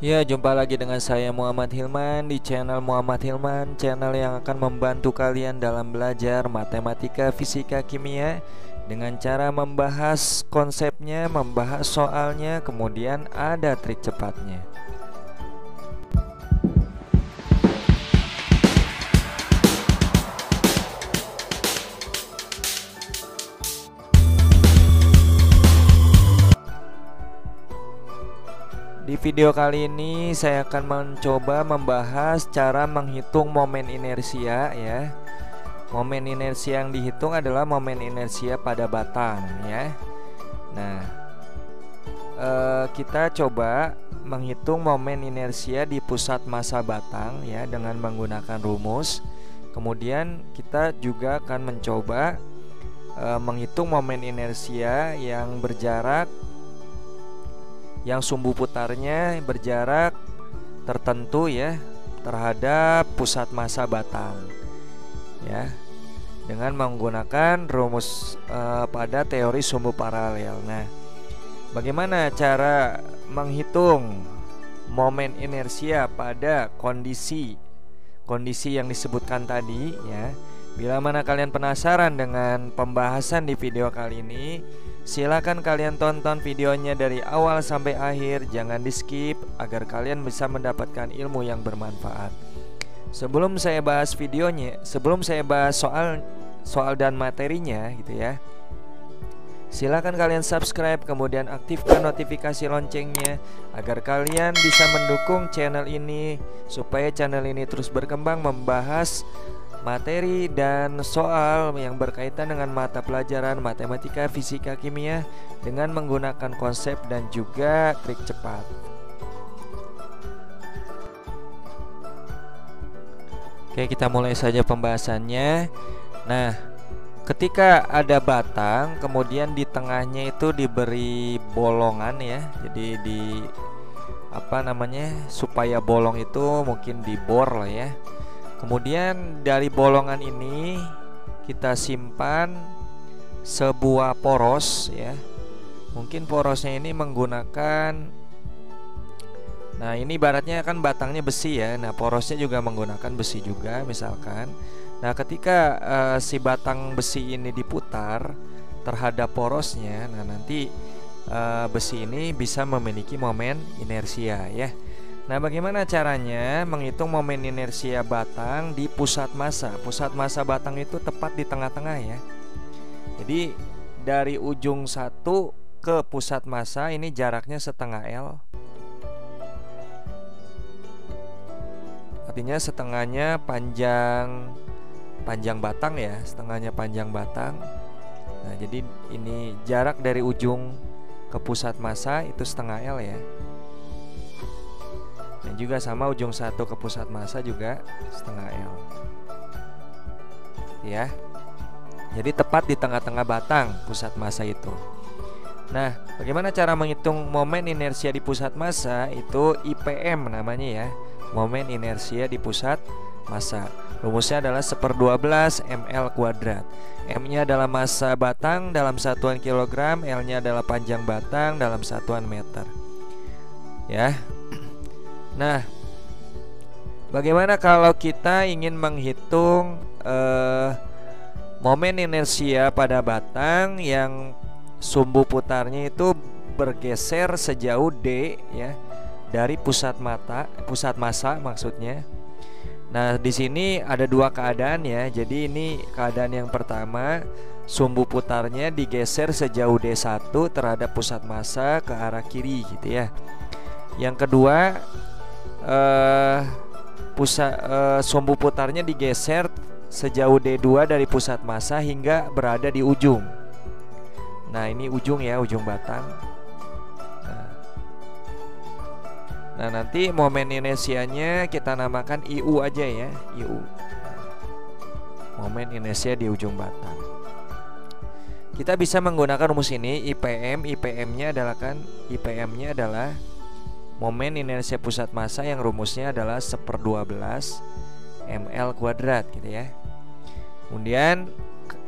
Ya, jumpa lagi dengan saya Muhammad Hilman di channel Muhammad Hilman, channel yang akan membantu kalian dalam belajar matematika, fisika, kimia dengan cara membahas konsepnya, membahas soalnya, kemudian ada trik cepatnya. Di video kali ini saya akan mencoba membahas cara menghitung momen inersia ya. Momen inersia yang dihitung adalah momen inersia pada batang ya. Nah, kita coba menghitung momen inersia di pusat massa batang ya dengan menggunakan rumus. Kemudian kita juga akan mencoba menghitung momen inersia yang berjarak, yang sumbu putarnya berjarak tertentu ya terhadap pusat massa batang ya, dengan menggunakan rumus pada teori sumbu paralel. Nah, bagaimana cara menghitung momen inersia pada kondisi yang disebutkan tadi ya? Bila mana kalian penasaran dengan pembahasan di video kali ini, silakan kalian tonton videonya dari awal sampai akhir, jangan di skip agar kalian bisa mendapatkan ilmu yang bermanfaat. Sebelum saya bahas videonya, sebelum saya bahas soal dan materinya gitu ya, silakan kalian subscribe, kemudian aktifkan notifikasi loncengnya agar kalian bisa mendukung channel ini supaya channel ini terus berkembang membahas materi dan soal yang berkaitan dengan mata pelajaran matematika, fisika, kimia dengan menggunakan konsep dan juga trik cepat. Oke, kita mulai saja pembahasannya. Nah, ketika ada batang, kemudian di tengahnya itu diberi bolongan ya. Jadi supaya bolong itu mungkin dibor lah ya. Kemudian dari bolongan ini kita simpan sebuah poros ya. Mungkin porosnya ini menggunakan, nah ini ibaratnya kan batangnya besi ya. Nah porosnya juga menggunakan besi juga misalkan. Nah ketika si batang besi ini diputar terhadap porosnya, nah nanti besi ini bisa memiliki momen inersia ya. Nah, bagaimana caranya menghitung momen inersia batang di pusat massa? Pusat massa batang itu tepat di tengah-tengah ya. Jadi dari ujung satu ke pusat massa ini jaraknya setengah L. Artinya setengahnya panjang batang ya, setengahnya panjang batang. Nah, jadi ini jarak dari ujung ke pusat massa itu setengah L ya. Dan juga sama ujung satu ke pusat massa juga setengah L ya. Jadi tepat di tengah-tengah batang pusat massa itu. Nah, bagaimana cara menghitung momen inersia di pusat massa? Itu IPM namanya ya, momen inersia di pusat massa. Rumusnya adalah 1/12 ml kuadrat. M-nya adalah massa batang dalam satuan kilogram, L-nya adalah panjang batang dalam satuan meter ya. Nah, bagaimana kalau kita ingin menghitung momen inersia pada batang yang sumbu putarnya itu bergeser sejauh D ya dari pusat massa maksudnya. Nah, di sini ada dua keadaan ya. Jadi ini keadaan yang pertama, sumbu putarnya digeser sejauh D1 terhadap pusat massa ke arah kiri gitu ya. Yang kedua, sumbu putarnya digeser sejauh D2 dari pusat massa hingga berada di ujung. Nah ini ujung ya, ujung batang. Nah nanti momen inersianya kita namakan IU aja ya, IU. Momen inersia di ujung batang. Kita bisa menggunakan rumus ini IPM-nya adalah momen inersia pusat massa yang rumusnya adalah 1/12 ml kuadrat gitu ya. Kemudian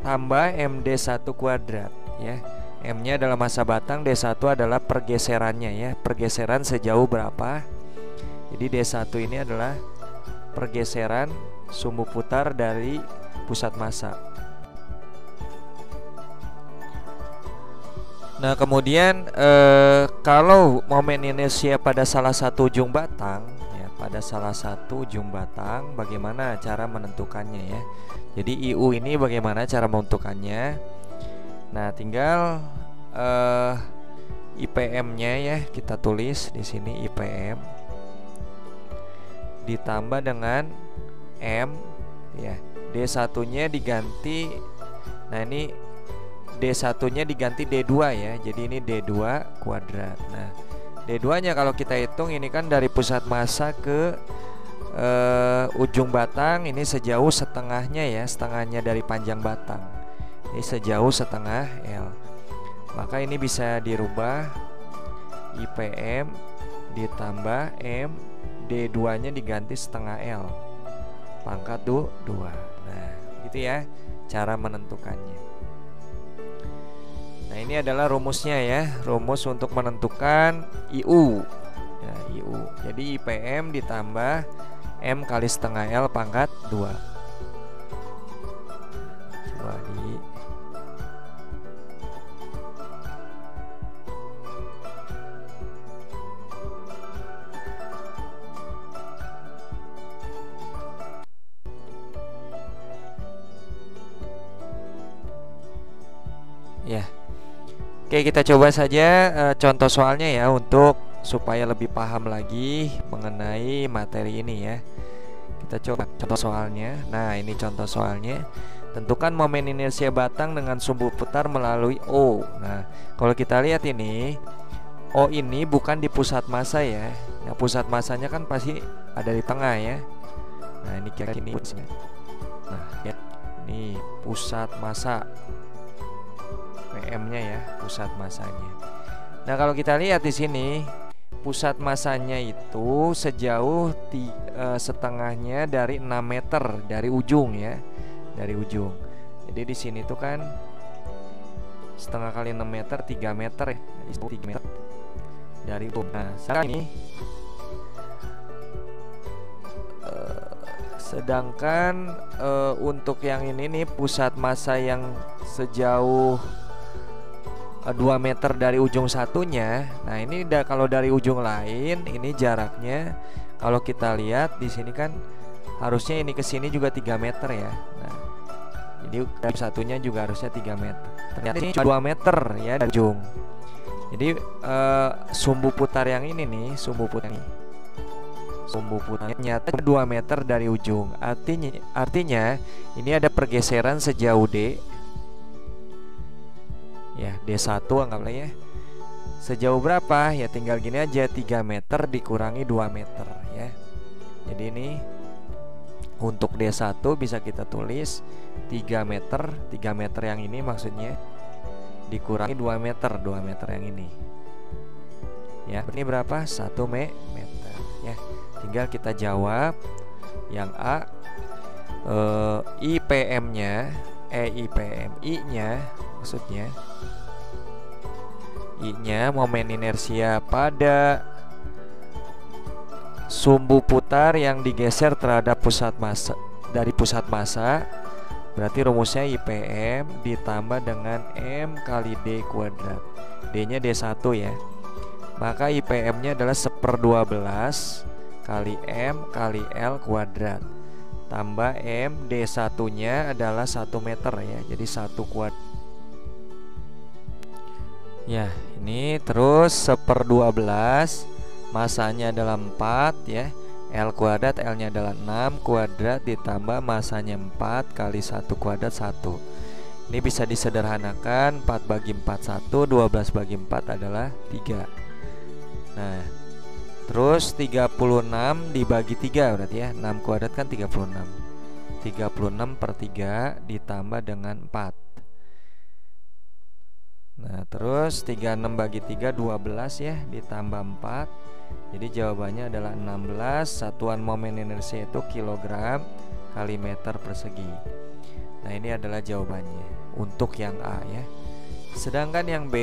tambah MD1 kuadrat ya. M-nya adalah massa batang, D1 adalah pergeserannya ya, pergeseran sejauh berapa Jadi D1 ini adalah pergeseran sumbu putar dari pusat massa. Nah, kemudian kalau momen inersia pada salah satu ujung batang, ya, pada salah satu ujung batang, bagaimana cara menentukannya ya? Jadi IU ini bagaimana cara menentukannya? Nah, tinggal IPM-nya ya kita tulis di sini, IPM ditambah dengan M ya. D1-nya diganti. Nah, ini D1-nya diganti D2 ya. Jadi ini D2 kuadrat. Nah, D2-nya kalau kita hitung ini kan dari pusat massa ke ujung batang ini sejauh setengahnya ya, setengahnya dari panjang batang. Ini sejauh setengah L. Maka ini bisa dirubah, IPM ditambah M, D2-nya diganti setengah L pangkat 2. Nah, gitu ya cara menentukannya. Nah, ini adalah rumusnya ya, rumus untuk menentukan IU ya, IU. Jadi IPM ditambah M kali setengah L pangkat 2. Coba di ya. Oke, kita coba saja contoh soalnya ya, untuk supaya lebih paham lagi mengenai materi ini ya. Kita coba contoh soalnya. Nah, ini contoh soalnya. Tentukan momen inersia batang dengan sumbu putar melalui O. Nah, kalau kita lihat ini, O ini bukan di pusat massa ya. Nah, pusat massanya kan pasti ada di tengah ya. Nah, ini kira ini. Nah, ya. Ini pusat massa. PM-nya ya, pusat massanya. Nah, kalau kita lihat di sini, pusat massanya itu sejauh setengahnya dari 6 meter dari ujung ya, dari ujung. Jadi di sini tuh kan setengah kali 6 meter, 3 meter ya, 3 meter dari ujung. Nah, sekarang ini sedangkan untuk yang ini nih, pusat massa yang sejauh 2 meter dari ujung satunya. Nah, ini kalau dari ujung lain ini jaraknya, kalau kita lihat di sini kan harusnya ini ke sini juga 3 meter ya. Nah, jadi dari satunya juga harusnya 3 meter. Ternyata ini 2 meter ya dari ujung. Jadi sumbu putar yang ini nih, sumbu putarnya ternyata 2 meter dari ujung. Artinya ini ada pergeseran sejauh D. Ya, D1 anggaplah ya. Sejauh berapa? Ya tinggal gini aja, 3 meter dikurangi 2 meter ya. Jadi ini untuk D1 bisa kita tulis 3 meter, 3 meter yang ini maksudnya dikurangi 2 meter, 2 meter yang ini. Ya, ini berapa? 1 meter ya. Tinggal kita jawab yang A. IPM-nya I-nya maksudnya I-nya momen inersia pada sumbu putar yang digeser terhadap pusat massa, dari pusat massa. Berarti rumusnya IPM ditambah dengan M kali D kuadrat. D-nya D1 ya. Maka IPM-nya adalah 1/12 kali M kali L kuadrat tambah M, D1-nya adalah 1 meter ya. Jadi 1 kuadrat. Ya, ini terus 1/12, masanya adalah 4 ya. L kuadrat, L-nya adalah 6 kuadrat ditambah masanya 4 kali 1 kuadrat 1. Ini bisa disederhanakan, 4 bagi 4 1, 12 bagi 4 adalah 3. Nah, terus 36 dibagi 3 berarti ya, 6 kuadrat kan 36. 36/3 ditambah dengan 4. Nah, terus 36 bagi 3 12 ya, ditambah 4. Jadi jawabannya adalah 16. Satuan momen inersia itu kilogram kali meter persegi. Nah, ini adalah jawabannya untuk yang A ya. Sedangkan yang B,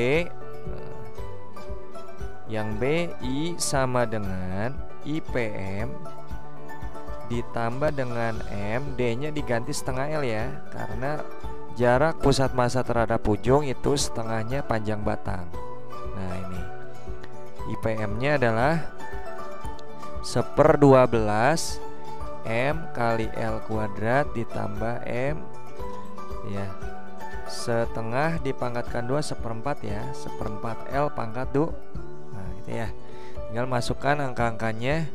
I sama dengan IPM ditambah dengan M, D-nya diganti setengah L ya, karena jarak pusat massa terhadap ujung itu setengahnya panjang batang. Nah ini IPM-nya adalah 1/12 M kali L kuadrat ditambah M ya, setengah dipangkatkan 2 1/4 ya, 1/4 L pangkat 2. Nah gitu ya, tinggal masukkan angka-angkanya.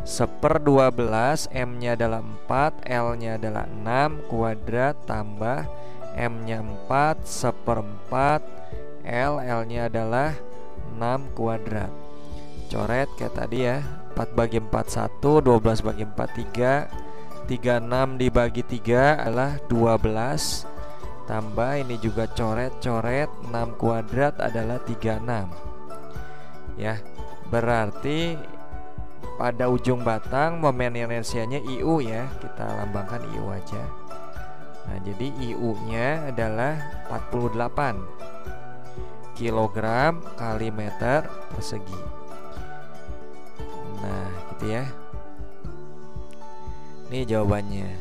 1/12 M-nya adalah 4, L-nya adalah 6 kuadrat tambah M-nya 4 1/4 L, L-nya adalah 6 kuadrat. Coret kayak tadi ya, 4 bagi 4 1, 12 bagi 4 3, 36 dibagi 3 adalah 12. Tambah ini juga coret-coret, 6 kuadrat adalah 36. Ya, berarti pada ujung batang momen inersianya IU ya, kita lambangkan IU aja. Nah, jadi IU-nya adalah 48 kilogram kali meter persegi. Nah, gitu ya. Ini jawabannya.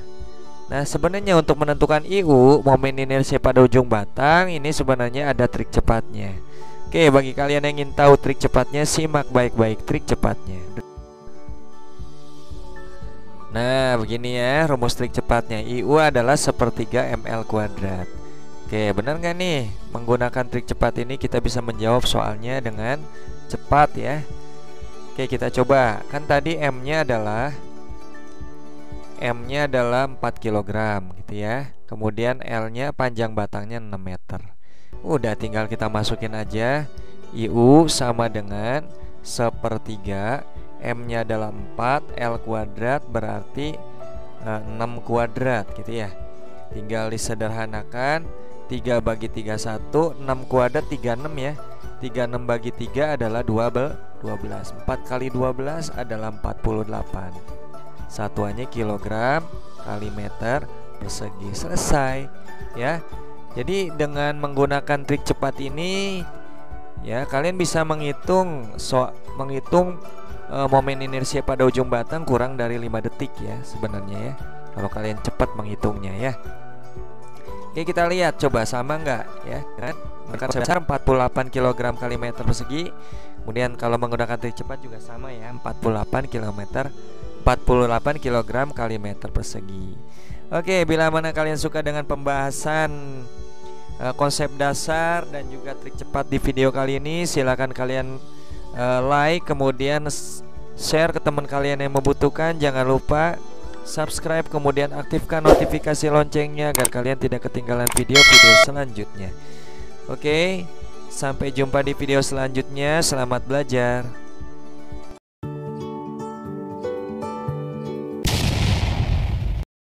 Nah, sebenarnya untuk menentukan IU, momen inersia pada ujung batang, ini sebenarnya ada trik cepatnya. Oke, bagi kalian yang ingin tahu trik cepatnya, simak baik-baik trik cepatnya. Nah, begini ya rumus trik cepatnya. IU adalah 1/3 ml kuadrat. Oke, benar nggak nih? Menggunakan trik cepat ini kita bisa menjawab soalnya dengan cepat ya. Oke, kita coba. Kan tadi M-nya adalah 4 kg gitu ya. Kemudian L-nya panjang batangnya 6 meter. Udah tinggal kita masukin aja. IU sama dengan 1/3, M-nya adalah 4, L kuadrat berarti 6 kuadrat gitu ya. Tinggal disederhanakan, 3 bagi 3 1, 6 kuadrat 36 ya. 36 bagi 3 adalah 12. 4 kali 12 adalah 48. Satuannya kilogram kali meter persegi. Selesai ya. Jadi dengan menggunakan trik cepat ini ya, kalian bisa menghitung momen inersia pada ujung batang kurang dari 5 detik ya sebenarnya ya, kalau kalian cepat menghitungnya ya. Oke, kita lihat coba sama nggak ya kan. Besar 48 kg kali meter persegi. Kemudian kalau menggunakan trik cepat juga sama ya, 48 kg kali meter persegi. Oke, bila mana kalian suka dengan pembahasan konsep dasar dan juga trik cepat di video kali ini, silakan kalian like, kemudian share ke teman kalian yang membutuhkan. Jangan lupa subscribe, kemudian aktifkan notifikasi loncengnya agar kalian tidak ketinggalan video-video selanjutnya. Oke, sampai jumpa di video selanjutnya. Selamat belajar.